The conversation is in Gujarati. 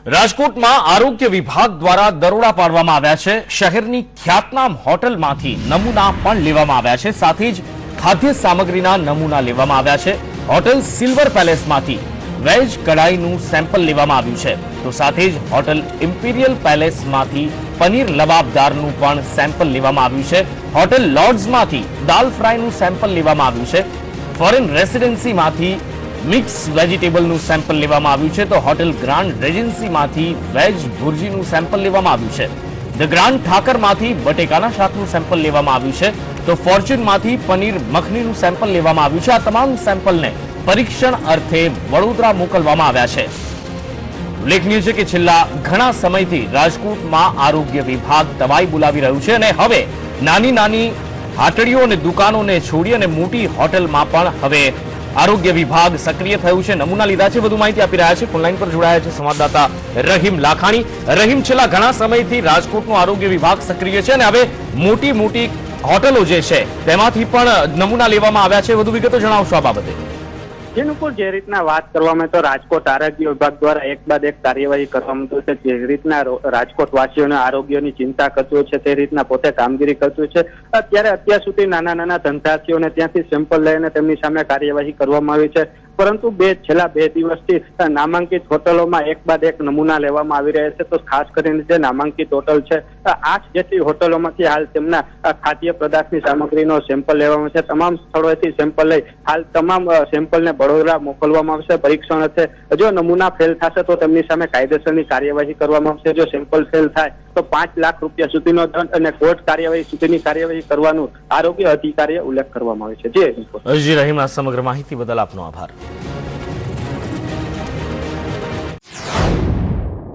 રાજકોટમાં આરોગ્ય વિભાગ દ્વારા દરોડા પાડવામાં આવ્યા છે। શહેરની ખ્યાતનામ હોટલમાંથી નમૂના પણ લેવામાં આવ્યા છે, સાથે જ ખાદ્ય સામગ્રીના નમૂના લેવામાં આવ્યા છે। હોટલ સિલ્વર પેલેસમાંથી વેજ કઢાઈનું સેમ્પલ લેવામાં આવ્યું છે, તો સાથે જ હોટલ ઇમ્પિરિયલ પેલેસમાંથી પનીર લબાબદારનું પણ સેમ્પલ લેવામાં આવ્યું છે। હોટલ લોર્ડ્સમાંથી દાલ ફ્રાયનું સેમ્પલ લેવામાં આવ્યું છે। ફોરેન રેસિડેન્સીમાંથી મિક્સ વેજીટેબલનું સેમ્પલ લેવામાં આવ્યું છે, તો હોટેલ ગ્રાન્ડ રેજન્સીમાંથી વેજ ભુરજીનું સેમ્પલ લેવામાં આવ્યું છે। ધ ગ્રાન્ડ ઠાકરમાંથી બટેકાના શાકનું સેમ્પલ લેવામાં આવ્યું છે, તો ફોર્ચ્યુનમાંથી પનીર મખનીનું સેમ્પલ લેવામાં આવ્યું છે। આ તમામ સેમ્પલને પરીક્ષણ અર્થે વડોદરા મોકલવામાં આવ્યા છે। ઉલ્લેખનીય છે કે છેલ્લા ઘણા સમયથી રાજકોટમાં આરોગ્ય વિભાગ તવાઈ બોલાવી રહ્યું છે અને હવે નાની નાની હાટડીઓ અને દુકાનોને છોડી અને મોટી હોટલમાં પણ હવે આરોગ્ય વિભાગ સક્રિય થયું છે। નમૂના લીધા છે। વધુ માહિતી આપી રહ્યા છે, ફોનલાઈન પર જોડાયા છે સંવાદદાતા રહીમ લાખાણી। રહીમ, છેલ્લા ઘણા સમયથી રાજકોટનું આરોગ્ય વિભાગ સક્રિય છે અને હવે મોટી મોટી હોટલો જે છે તેમાંથી પણ નમૂના લેવામાં આવ્યા છે। વધુ વિગતો જણાવશો આ બાબતે? જેનું જે રીતના વાત કરવામાં તો રાજકોટ આરોગ્ય વિભાગ દ્વારા એક બાદ એક કાર્યવાહી કરવામાં આવે છે। જે રીતના રાજકોટ વાસીઓને આરોગ્યની ચિંતા કરતું હોય છે તે રીતના પોતે કામગીરી કરતું છે। અત્યારે અત્યાર સુધી નાના નાના ધંધાર્થીઓને ત્યાંથી સેમ્પલ લઈને તેમની સામે કાર્યવાહી કરવામાં આવી છે, પરંતુ છેલ્લા બે દિવસથી નામાંકિત હોટલોમાં એક બાદ એક નમૂના લેવામાં આવી રહ્યા છે। તો ખાસ કરીને જે નામાંકિત હોટલ છે 8 જેટલી હોટલોમાંથી હાલ તેમના ખાદ્ય પદાર્થની સામગ્રીનો સેમ્પલ લેવામાં છે। તમામ સ્થળોએથી સેમ્પલ લઈ હાલ તમામ સેમ્પલને વડોદરા મોકલવામાં આવશે પરીક્ષણ અર્થે। જો નમૂના ફેલ થશે તો તેમની સામે કાયદેસરની કાર્યવાહી કરવામાં આવશે। જો સેમ્પલ ફેલ થાય તો 5 લાખ રૂપિયા સુધીનો દંડ અને કોર્ટ કાર્યવાહી સુધીની કાર્યવાહી કરવાનું આરોગ્ય અધિકારીએ ઉલ્લેખ કરવામાં આવ્યો છે। જી રહીમ, આ સમગ્ર માહિતી બદલ આપનો આભાર।